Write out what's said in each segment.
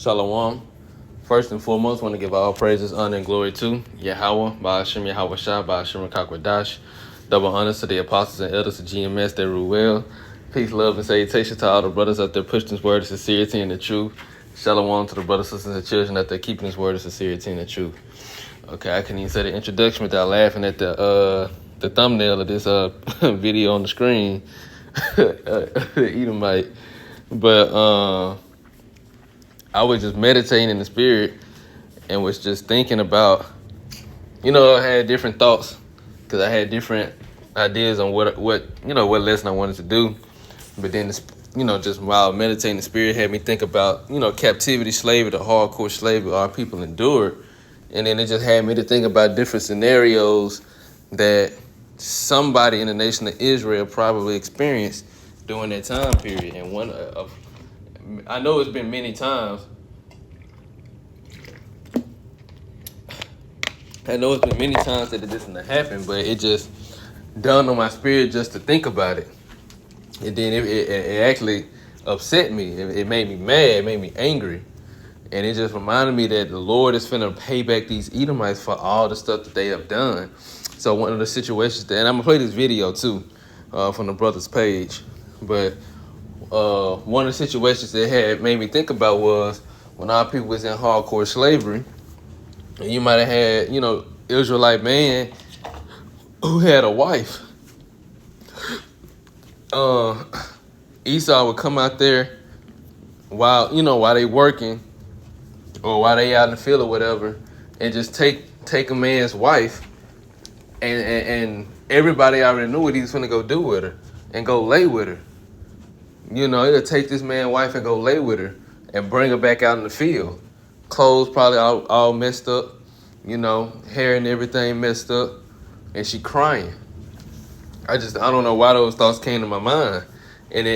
Shalom. First and foremost, want to give all praises, honor, and glory to Yahweh, Ba'ashem Yahweh Shah, Ba'ashem Rakakwadash. Double honors to the apostles and elders of GMS that rule well. Peace, love, and salutation to all the brothers out there pushing this word of sincerity and the truth. Shalom to the brothers, sisters, and children out there keeping this word of sincerity and the truth. Okay, I couldn't even say the introduction without laughing at the thumbnail of this video on the screen. Edomite. But I was just meditating in the spirit and was just thinking about, I had different thoughts because I had different ideas on what lesson I wanted to do. But then, just while meditating, the spirit had me think about, captivity, slavery, the hardcore slavery our people endured. And then it just had me to think about different scenarios that somebody in the nation of Israel probably experienced during that time period. And one of I know it's been many times. That this didn't happen, but it just dawned on my spirit just to think about it. And then it actually upset me. It made me mad. It made me angry. And it just reminded me that the Lord is finna pay back these Edomites for all the stuff that they have done. So one of the situations and I'm gonna play this video too from the brother's page. But one of the situations that had made me think about was when our people was in hardcore slavery, and you might have had, Israelite man who had a wife. Esau would come out there while they working or while they out in the field or whatever, and just take a man's wife, and everybody already knew what he was gonna go do with her and go lay with her. He'll take this man's wife and go lay with her and bring her back out in the field. Clothes probably all messed up, hair and everything messed up, and she crying. I don't know why those thoughts came to my mind. And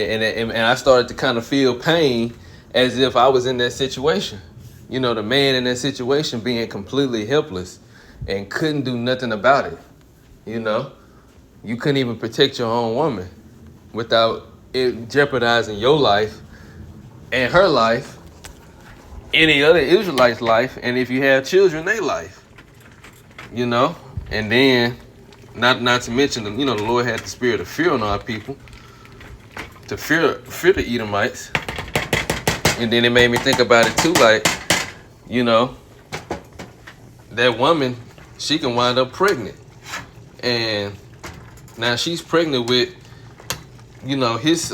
I started to kind of feel pain as if I was in that situation. The man in that situation being completely helpless and couldn't do nothing about it. You couldn't even protect your own woman without it jeopardizing your life and her life, any other Israelite's life, and if you have children, their life. And then not to mention the Lord had the spirit of fear on our people to fear the Edomites. And then it made me think about it too, like, that woman, she can wind up pregnant. And now she's pregnant with his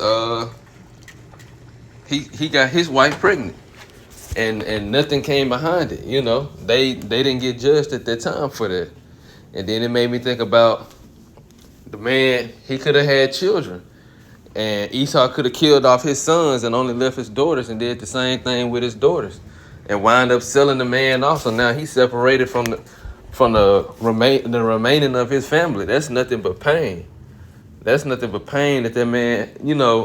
he got his wife pregnant, and nothing came behind it. They didn't get judged at that time for that. And then it made me think about the man. He could have had children, and Esau could have killed off his sons and only left his daughters, and did the same thing with his daughters, and wind up selling the man off. So now he's separated from the remaining of his family. That's nothing but pain. That's nothing but pain that man,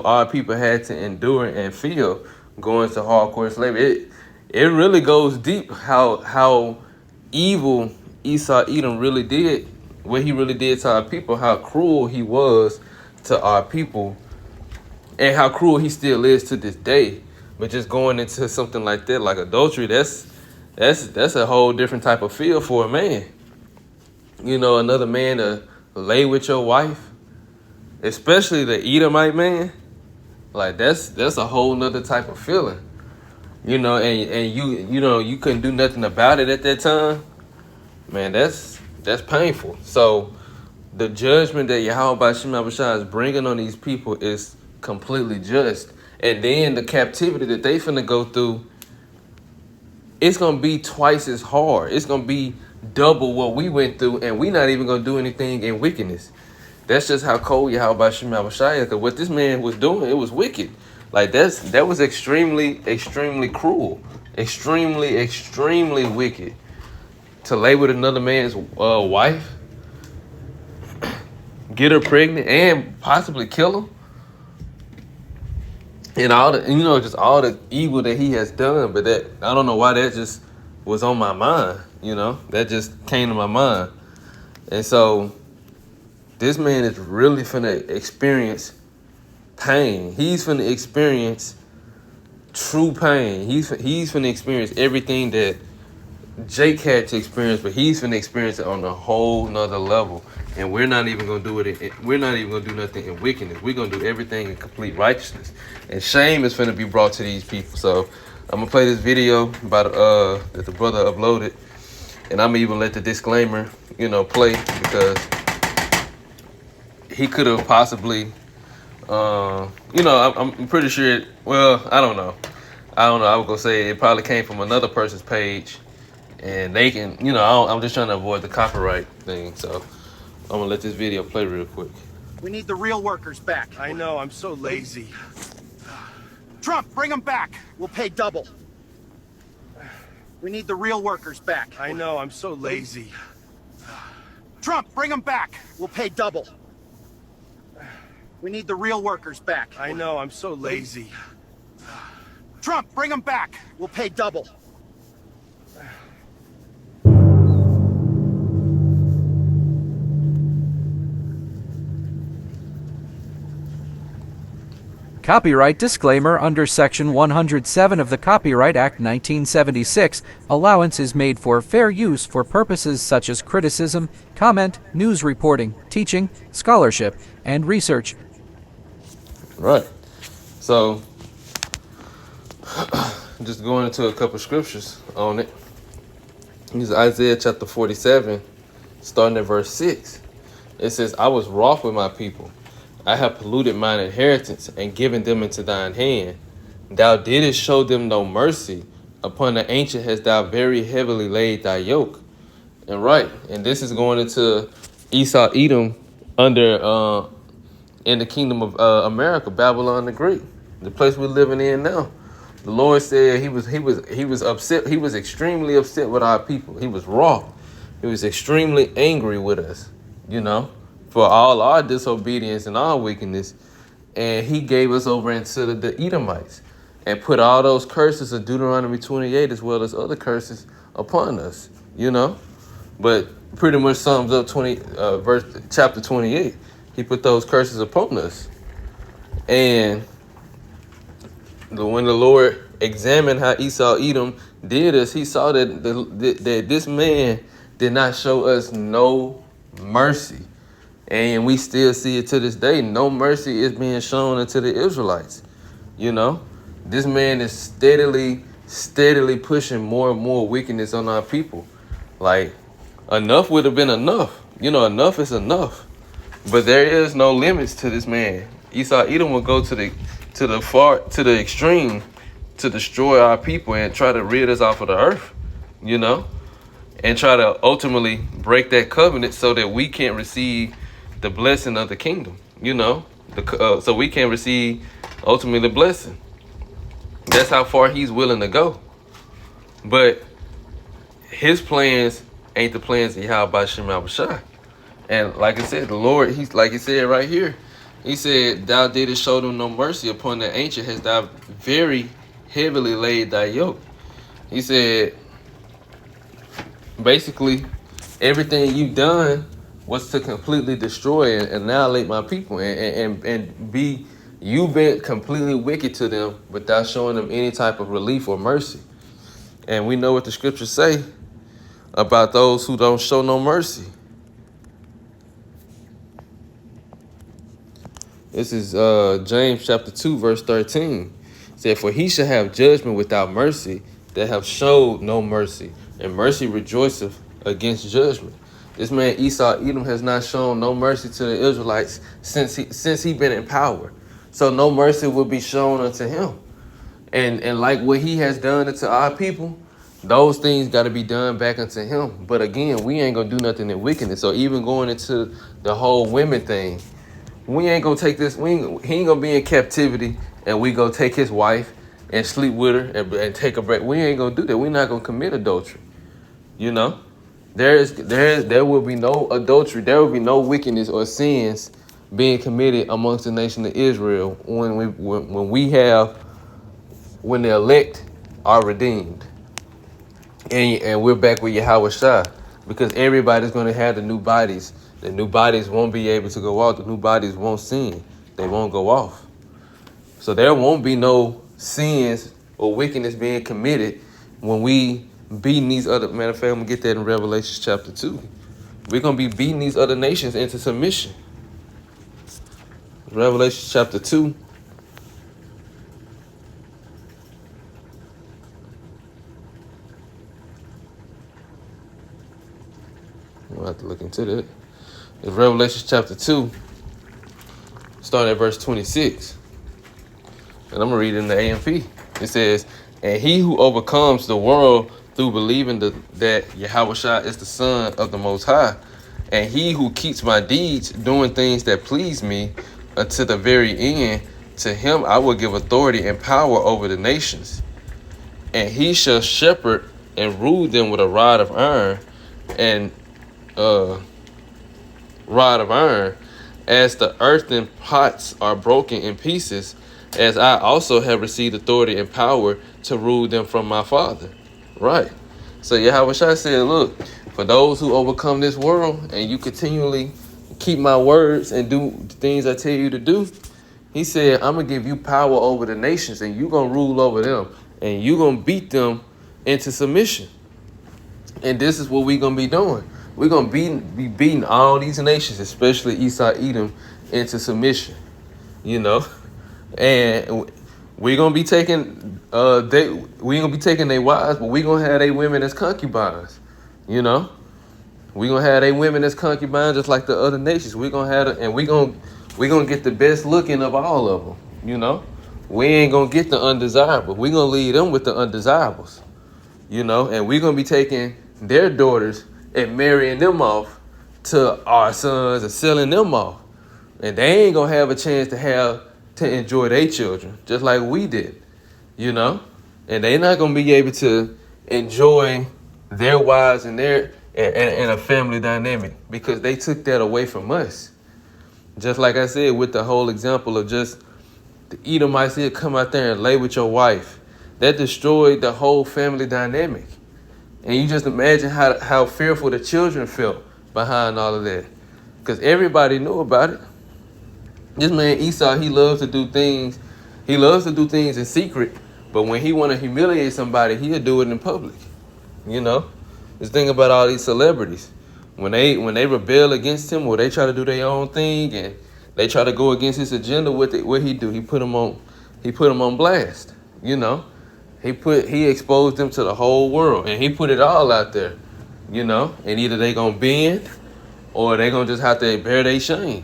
our people had to endure and feel going to hardcore slavery. It really goes deep how evil Esau Edom really did, what he really did to our people, how cruel he was to our people, and how cruel he still is to this day. But just going into something like that, like adultery, that's a whole different type of feel for a man. Another man to lay with your wife, especially the Edomite man, like that's a whole nother type of feeling, and you couldn't do nothing about it at that time, man. That's painful. So the judgment that Yahweh Ba'ashem Yahweh Shai is bringing on these people is completely just. And then the captivity that they finna go through, it's gonna be twice as hard. It's gonna be double what we went through, and we not even gonna do anything in wickedness. That's just how cold Yahweh Ba'ashem Yahweh Shai is. Because what this man was doing, it was wicked. Like that was extremely, extremely cruel, extremely, extremely wicked. To lay with another man's wife, get her pregnant, and possibly kill her, and all the just all the evil that he has done. But that, I don't know why that just was on my mind. That just came to my mind. And so this man is really finna experience pain. He's finna experience true pain. He's finna experience everything that Jake had to experience, but he's finna experience it on a whole nother level. And we're not even gonna do it. We're not even gonna do nothing in wickedness. We're gonna do everything in complete righteousness. And shame is finna be brought to these people. So I'm gonna play this video about that the brother uploaded, and I'm gonna even let the disclaimer, play, because he could have possibly, I'm pretty sure. Well, I don't know. I was gonna say it probably came from another person's page. And they can, I'm just trying to avoid the copyright thing. So I'm going to let this video play real quick. We need the real workers back. I know, I'm so lazy. Trump, bring them back. We'll pay double. We need the real workers back. I know, I'm so lazy. Trump, bring them back. We'll pay double. We need the real workers back. I know, I'm so lazy. Trump, bring them back. We'll pay double. Copyright disclaimer under Section 107 of the Copyright Act 1976, allowance is made for fair use for purposes such as criticism, comment, news reporting, teaching, scholarship, and research. Right. So, just going into a couple scriptures on it. This is Isaiah chapter 47, starting at verse 6. It says, I was wroth with my people. I have polluted mine inheritance and given them into thine hand. Thou didst show them no mercy. Upon the ancient hast thou very heavily laid thy yoke. And right, and this is going into Esau, Edom, under in the kingdom of America, Babylon the Great, the place we're living in now. The Lord said he was upset. He was extremely upset with our people. He was wroth. He was extremely angry with us, for all our disobedience and our wickedness. And he gave us over into the Edomites and put all those curses of Deuteronomy 28 as well as other curses upon us, But pretty much sums up chapter 28. He put those curses upon us. And when the Lord examined how Esau, Edom did us, he saw that this man did not show us no mercy. And we still see it to this day. No mercy is being shown unto the Israelites. This man is steadily pushing more and more wickedness on our people. Like, enough would have been enough. Enough is enough. But there is no limits to this man. Esau, Edom will go to the extreme to destroy our people and try to rid us off of the earth, and try to ultimately break that covenant so that we can't receive the blessing of the kingdom, so we can receive ultimately the blessing. That's how far he's willing to go. But his plans ain't the plans of Yahweh Shem Abishai. And like I said, the Lord, he's like he said right here, he said, thou didst show them no mercy. Upon the ancient hast thou very heavily laid thy yoke. He said, basically, everything you've done was to completely destroy and annihilate my people and be, you've been completely wicked to them without showing them any type of relief or mercy. And we know what the scriptures say about those who don't show no mercy. This is James chapter 2, verse 13. It said, for he shall have judgment without mercy that have showed no mercy, and mercy rejoiceth against judgment. This man Esau, Edom, has not shown no mercy to the Israelites since he been in power. So no mercy will be shown unto him. And like what he has done unto our people, those things got to be done back unto him. But again, we ain't going to do nothing in wickedness. So even going into the whole women thing, we ain't going to take this. He ain't going to be in captivity and we go take his wife and sleep with her and take a break. We ain't going to do that. We're not going to commit adultery. There will be no adultery. There will be no wickedness or sins being committed amongst the nation of Israel when the elect are redeemed. And we're back with Yahweh Shai, because everybody's going to have the new bodies. The new bodies won't be able to go off. The new bodies won't sin. They won't go off. So there won't be no sins or wickedness being committed when we beating these other. Matter of fact, I'm gonna get that in Revelation chapter 2. We're gonna be beating these other nations into submission. Revelation chapter 2. We'll have to look into that. It's Revelation chapter 2, starting at verse 26. And I'm going to read it in the AMP. It says, and he who overcomes the world through believing that Yahushua is the Son of the Most High, and he who keeps my deeds, doing things that please me unto the very end, to him I will give authority and power over the nations. And he shall shepherd and rule them with a rod of iron, and rod of iron, as the earthen pots are broken in pieces, as I also have received authority and power to rule them from my Father. Right. So Yahushua said, look, for those who overcome this world and you continually keep my words and do the things I tell you to do, he said, I'm going to give you power over the nations and you're going to rule over them and you're going to beat them into submission. And this is what we're going to be doing. We're going to be beating all these nations, especially Esau, Edom, into submission, you know. And we're going to be taking, we ain't going to be taking their wives, but we're going to have their women as concubines, you know. We're going to have their women as concubines just like the other nations. We're going to have, and we're going to get the best looking of all of them, you know. We ain't going to get the undesirable. We're going to lead them with the undesirables, you know. And we're going to be taking their daughters and marrying them off to our sons and selling them off. And they ain't going to have a chance to enjoy their children, just like we did, you know? And they're not going to be able to enjoy their wives and their and a family dynamic because they took that away from us. Just like I said, with the whole example of just the Edomites here come out there and lay with your wife. That destroyed the whole family dynamic. And you just imagine how fearful the children felt behind all of that. Because everybody knew about it. This man Esau, he loves to do things. He loves to do things in secret. But when he want to humiliate somebody, he'll do it in public. You know? This thing about all these celebrities. When they rebel against him or they try to do their own thing and they try to go against his agenda, what he do? He put them on blast. You know? He exposed them to the whole world and he put it all out there. You know? And either they gonna bend or they gonna just have to bear their shame.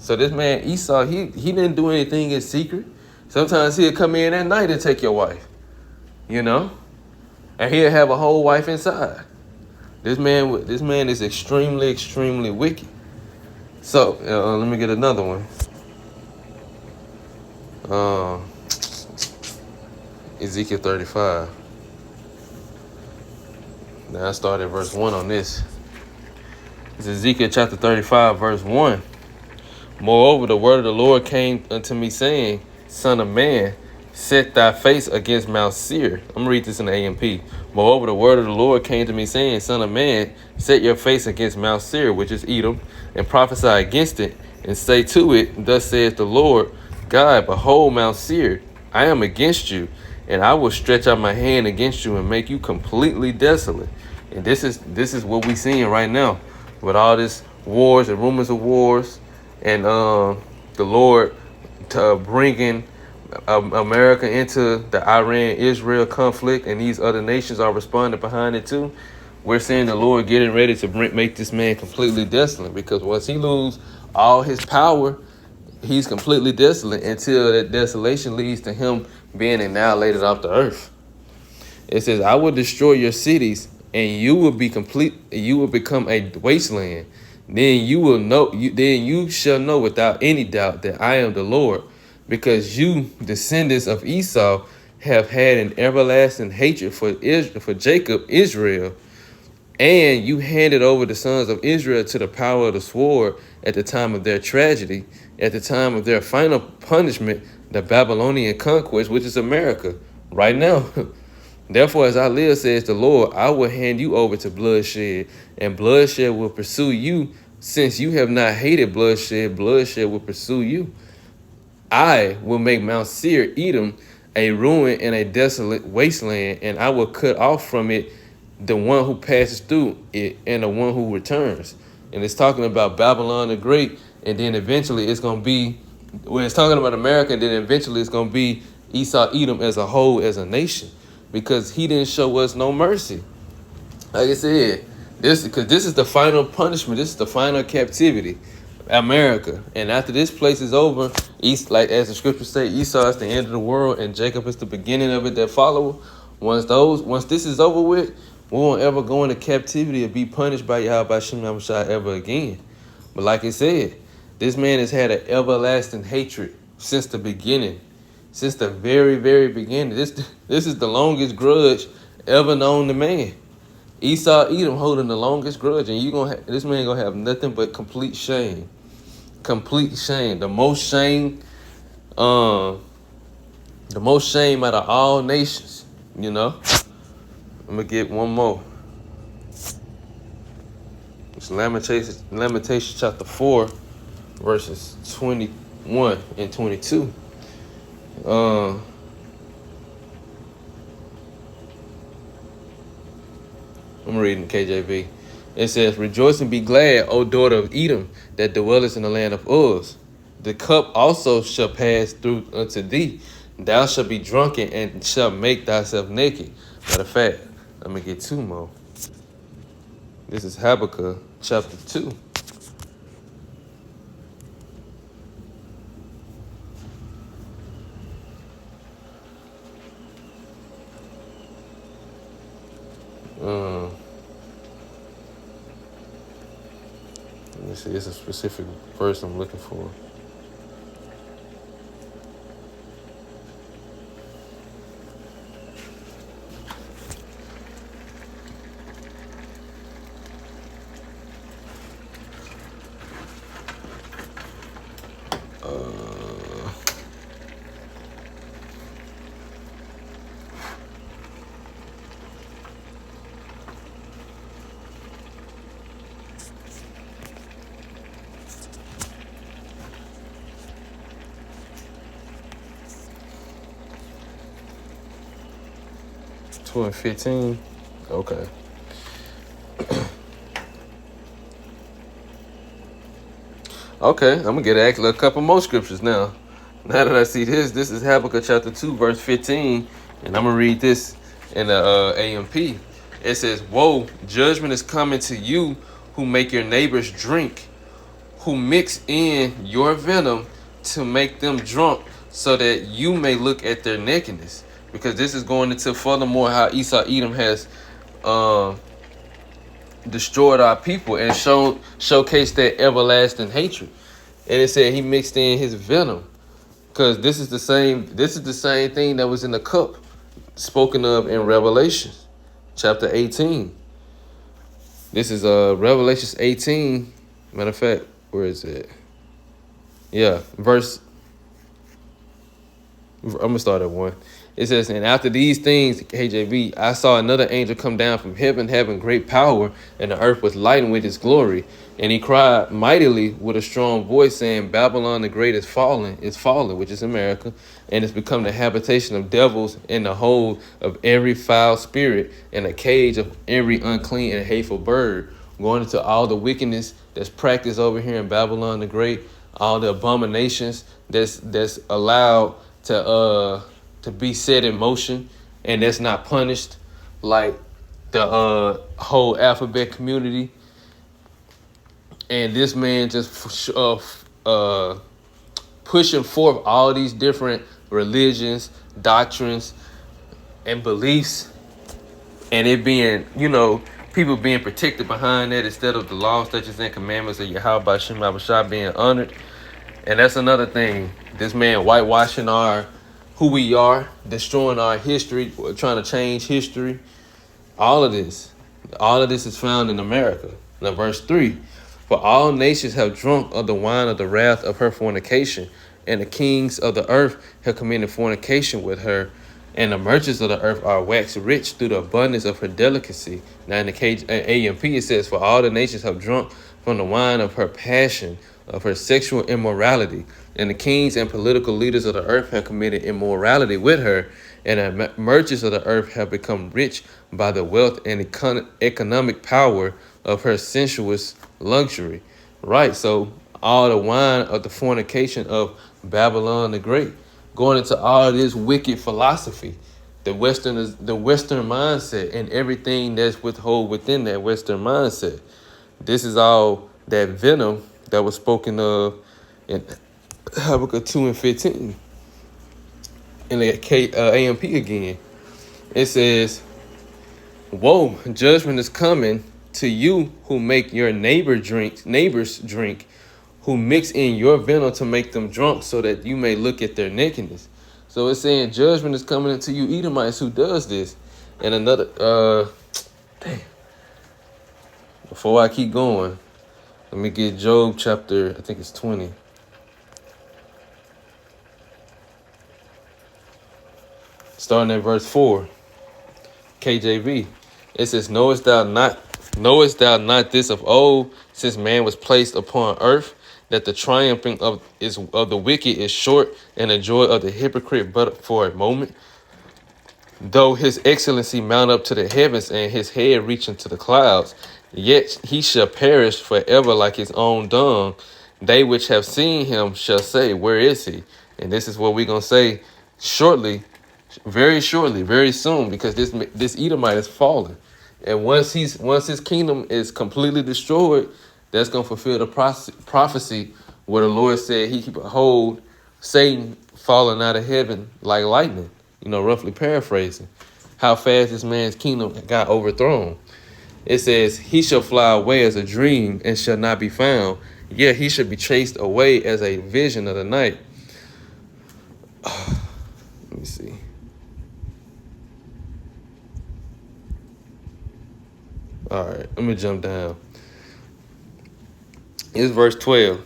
So this man Esau, he didn't do anything in secret. Sometimes he'll come in at night and take your wife, you know, and he'll have a whole wife inside. This man is extremely, extremely wicked. So let me get another one. Ezekiel 35. Now I started at verse 1 on this. It's Ezekiel chapter 35, verse 1. Moreover, the word of the Lord came unto me, saying, Son of man, set thy face against Mount Seir. I'm going to read this in the AMP. Moreover, the word of the Lord came to me, saying, Son of man, set your face against Mount Seir, which is Edom, and prophesy against it, and say to it, Thus saith the Lord God, Behold, Mount Seir, I am against you, and I will stretch out my hand against you and make you completely desolate. And this is what we're seeing right now with all this wars and rumors of wars. And the Lord bringing America into the Iran-Israel conflict, and these other nations are responding behind it too. We're seeing the Lord getting ready to make this man completely desolate, because once he loses all his power, he's completely desolate until that desolation leads to him being annihilated off the earth. It says, I will destroy your cities, and you will be complete. You will become a wasteland. Then you will know. Then you shall know without any doubt that I am the Lord, because you, descendants of Esau, have had an everlasting hatred for Jacob, Israel, and you handed over the sons of Israel to the power of the sword at the time of their tragedy, at the time of their final punishment, the Babylonian conquest, which is America right now. Therefore, as I live, says the Lord, I will hand you over to bloodshed, and bloodshed will pursue you. Since you have not hated bloodshed, bloodshed will pursue you. I will make Mount Seir, Edom, a ruin and a desolate wasteland, and I will cut off from it the one who passes through it and the one who returns. And it's talking about Babylon the Great, and then eventually it's going to be, when it's talking about America, and then eventually it's going to be Esau, Edom as a whole, as a nation, because he didn't show us no mercy. Like I said, this is the final punishment. This is the final captivity, America. And after this place is over, like as the scriptures say, Esau is the end of the world, and Jacob is the beginning of it that follow. Once this is over with, we won't ever go into captivity or be punished by Yahweh Shem Yahushua ever again. But like I said, this man has had an everlasting hatred since the beginning, since the very, very beginning. This is the longest grudge ever known to man. Esau, Edom holding the longest grudge, and this man gonna have nothing but complete shame. Complete shame. The most shame out of all nations, you know. I'm gonna get one more. It's Lamentations chapter 4, verses 21 and 22. I'm reading KJV. It says, "Rejoice and be glad, O daughter of Edom, that dwellest in the land of Uz. The cup also shall pass through unto thee. Thou shalt be drunken and shalt make thyself naked." Matter of fact, let me get two more. This is Habakkuk chapter 2. Let me see, it's a specific verse I'm looking for. And 15. Okay. Okay, I'm gonna get actually a couple more scriptures now. Now that I see this is Habakkuk chapter 2, verse 15, and I'm gonna read this in the AMP. It says, "Woe, judgment is coming to you who make your neighbors drink, who mix in your venom to make them drunk, so that you may look at their nakedness." Because this is going into furthermore how Esau Edom has destroyed our people and showcased that everlasting hatred. And it said he mixed in his venom. Because this is the same thing that was in the cup spoken of in Revelation chapter 18. This is Revelation 18. Matter of fact, where is it? Yeah, I'm gonna start at 1. It says, "And after these things, KJV, I saw another angel come down from heaven, having great power, and the earth was lightened with his glory. And he cried mightily with a strong voice, saying, Babylon the Great is fallen, which is America, and it's become the habitation of devils and the hold of every foul spirit and a cage of every unclean and hateful bird." Going into all the wickedness that's practiced over here in Babylon the Great, all the abominations that's allowed to be set in motion, and that's not punished, like the whole alphabet community. And this man just pushing forth all these different religions, doctrines, and beliefs, and it being, people being protected behind that instead of the law, statutes, and commandments of Yahweh B'Shem Yahushua being honored. And that's another thing. This man whitewashing who we are, destroying our history, trying to change history. All of this is found in America. Now, verse 3, "For all nations have drunk of the wine of the wrath of her fornication, and the kings of the earth have committed fornication with her, and the merchants of the earth are waxed rich through the abundance of her delicacy." Now in the AMP it says, "For all the nations have drunk from the wine of her passion, of her sexual immorality. And the kings and political leaders of the earth have committed immorality with her, and the merchants of the earth have become rich by the wealth and economic power of her sensuous luxury. Right, so all the wine of the fornication of Babylon the Great, going into all this wicked philosophy, the Western mindset, and everything that's withhold within that Western mindset. This is all that venom that was spoken of in Habakkuk 2:15. In the AMP again, it says, "Woe! Judgment is coming to you who make your neighbors drink, who mix in your venom to make them drunk, so that you may look at their nakedness." So it's saying judgment is coming into you, Edomites, who does this. And another, before I keep going, let me get Job chapter, I think it's 20. Starting at verse 4, KJV. It says, knowest thou not this of old, since man was placed upon earth, that the triumphing of the wicked is short, and the joy of the hypocrite but for a moment? Though his excellency mount up to the heavens, and his head reach into the clouds, yet he shall perish forever like his own dung. They which have seen him shall say, where is he? And this is what we're going to say shortly, very shortly, very soon, because this Edomite is fallen. And once his kingdom is completely destroyed, that's going to fulfill the prophecy where the Lord said he behold Satan falling out of heaven like lightning, roughly paraphrasing how fast this man's kingdom got overthrown. It says, he shall fly away as a dream and shall not be found. Yet he shall be chased away as a vision of the night. Let me see. All right, let me jump down. It's verse 12.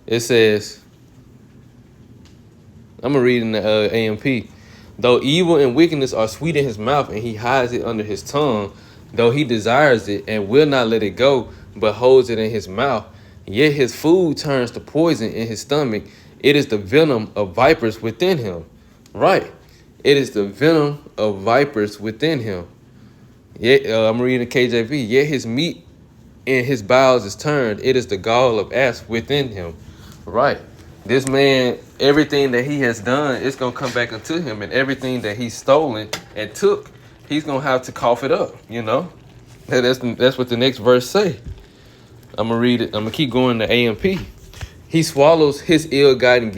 It says, I'm going to read in the AMP. Though evil and wickedness are sweet in his mouth, and he hides it under his tongue, though he desires it and will not let it go, but holds it in his mouth, yet his food turns to poison in his stomach. It is the venom of vipers within him. Right. It is the venom of vipers within him. Yet, I'm reading KJV. Yet his meat in his bowels is turned. It is the gall of asp within him. Right. This man, everything that he has done, it's going to come back into him. And everything that he's stolen and took, he's going to have to cough it up, That's what the next verse say. I'm going to read it. I'm going to keep going to AMP. He swallows his ill-gotten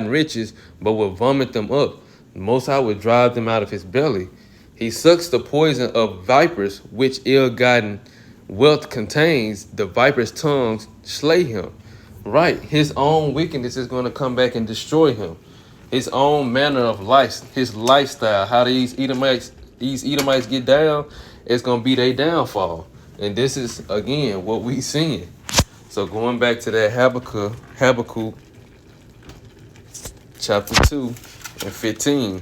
riches, but will vomit them up. The Most High will drive them out of his belly. He sucks the poison of vipers, which ill-gotten wealth contains. The viper's tongues slay him. Right. His own wickedness is going to come back and destroy him. His own manner of life, his lifestyle, how these Edomites get down, it's going to be their downfall. And this is, again, what we seeing. So going back to that Habakkuk chapter 2 and 15.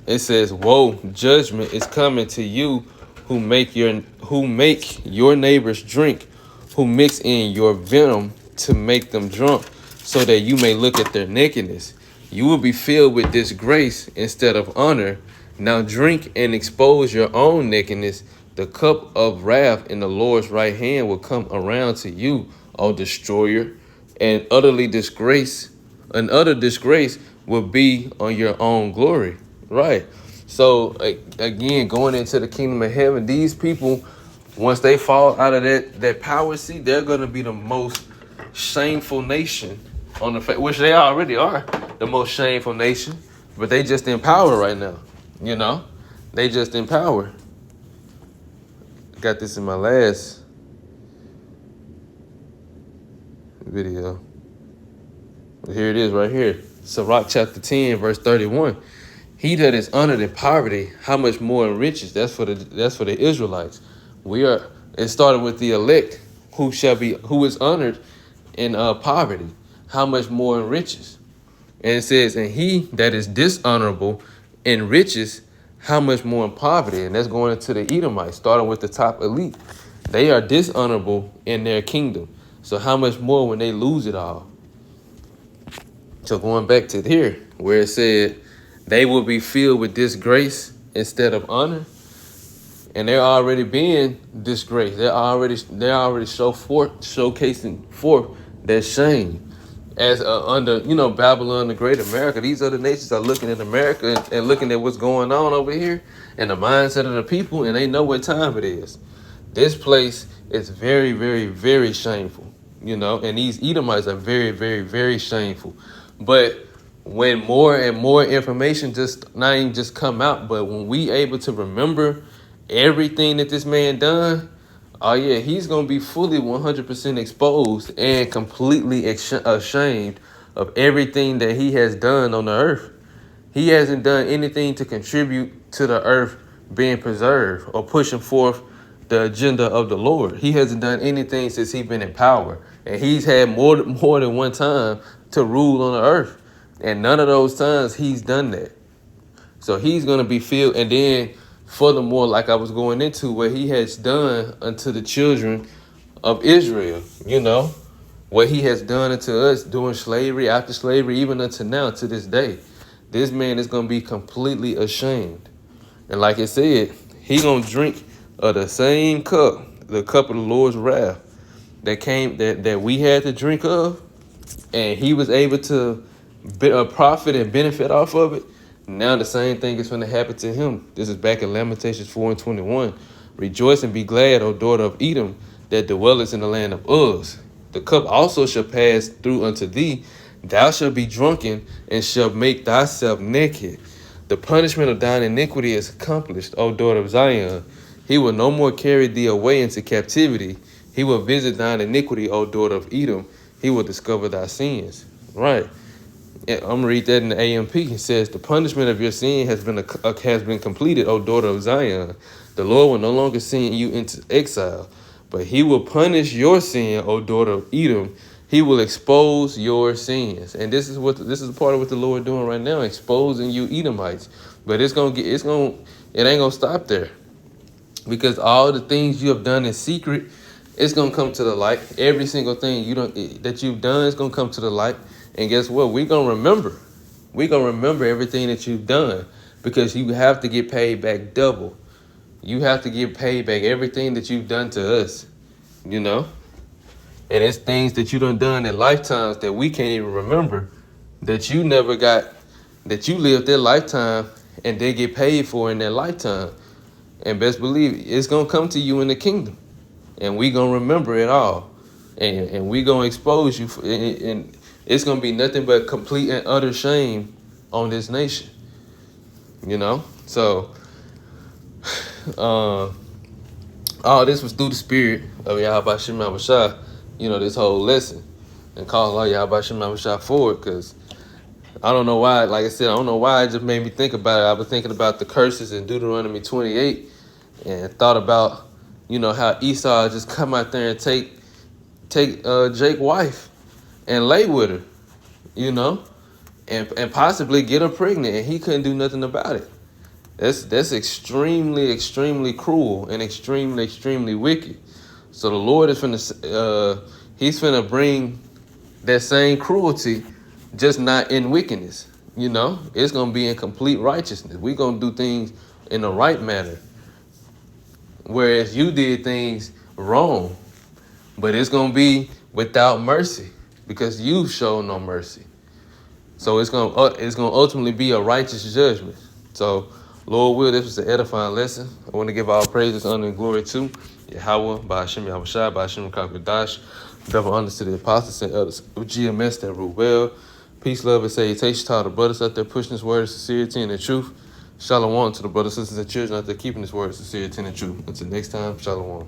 It says, woe, judgment is coming to you who make your neighbors drink, who mix in your venom to make them drunk, so that you may look at their nakedness. You will be filled with disgrace instead of honor. Now drink and expose your own nakedness. The cup of wrath in the Lord's right hand will come around to you, O destroyer, and utter disgrace will be on your own glory. Right. So again, going into the kingdom of heaven, these people, once they fall out of that power seat, they're going to be the most shameful nation on the face, which they already are the most shameful nation, but they just in power right now. They just in power. Got this in my last video. But here it is right here. Sirach chapter 10, verse 31. He that is honored in poverty, how much more in riches? That's for the Israelites. It started with the elect, who is honored in poverty. How much more in riches? And it says, and he that is dishonorable in riches, how much more in poverty? And that's going into the Edomites, starting with the top elite. They are dishonorable in their kingdom. So how much more when they lose it all? So going back to here, where it said they will be filled with disgrace instead of honor, and they're already being disgraced. They're already showcasing forth their shame as under Babylon the Great, America. These other nations are looking at America and looking at what's going on over here and the mindset of the people, and they know what time it is. This place is very, very, very shameful, and these Edomites are very, very, very shameful. But when more and more information not even just come out, but when we able to remember everything that this man done, oh yeah, he's going to be fully 100% exposed and completely ashamed of everything that he has done on the earth. He hasn't done anything to contribute to the earth being preserved or pushing forth the agenda of the Lord. He hasn't done anything since he's been in power. And he's had more than one time to rule on the earth. And none of those times he's done that. So he's going to be filled. And then furthermore, like I was going into, what he has done unto the children of Israel, what he has done unto us during slavery, after slavery, even unto now, to this day. This man is going to be completely ashamed. And like I said, he going to drink of the same cup, the cup of the Lord's wrath that we had to drink of, and he was able to profit and benefit off of it. Now the same thing is going to happen to him. This is back in Lamentations 4:21. Rejoice and be glad, O daughter of Edom, that dwellest in the land of Uz. The cup also shall pass through unto thee. Thou shalt be drunken and shalt make thyself naked. The punishment of thine iniquity is accomplished, O daughter of Zion. He will no more carry thee away into captivity. He will visit thine iniquity, O daughter of Edom. He will discover thy sins. Right. I'm going to read that in the AMP. It says, the punishment of your sin has been completed, O daughter of Zion. The Lord will no longer send you into exile, but he will punish your sin, O daughter of Edom. He will expose your sins. And this is part of what the Lord doing right now, exposing you Edomites. But it ain't gonna stop there. Because all the things you have done in secret, it's gonna come to the light. Every single thing that you've done is gonna come to the light. And guess what? We're gonna remember. We're gonna remember everything that you've done, because you have to get paid back double. You have to get paid back everything that you've done to us. And it's things that you done in lifetimes that we can't even remember, that you never got, that you lived their lifetime and they get paid for in their lifetime. And best believe it's going to come to you in the kingdom. And we going to remember it all. And we going to expose you. And it's going to be nothing but complete and utter shame on this nation. So, all this was through the spirit of Yahweh Shem Yahushua, this whole lesson. And call Allah Yahweh Shem Yahushua forward, because I don't know why, like I said, I don't know why it just made me think about it. I was thinking about the curses in Deuteronomy 28 and thought about, how Esau just come out there and take Jake's wife and lay with her, and possibly get her pregnant, and he couldn't do nothing about it. That's extremely, extremely cruel and extremely, extremely wicked. So the Lord is he's finna bring that same cruelty, just not in wickedness. It's gonna be in complete righteousness. We're gonna do things in the right manner. Whereas you did things wrong, but it's gonna be without mercy, because you showed no mercy. So it's gonna ultimately be a righteous judgment. So, Lord will, this was an edifying lesson. I want to give all praises, honor, and glory to Yahweh, Ba'ashem Yahushua, Ba'ashem Kakadash, double honors to the apostles and elders of GMS that rule well. Peace, love, and salutation to all the brothers out there pushing this word of sincerity and the truth. Shalom to the brothers, sisters, and children out there keeping this word of sincerity and the truth. Until next time, shalom.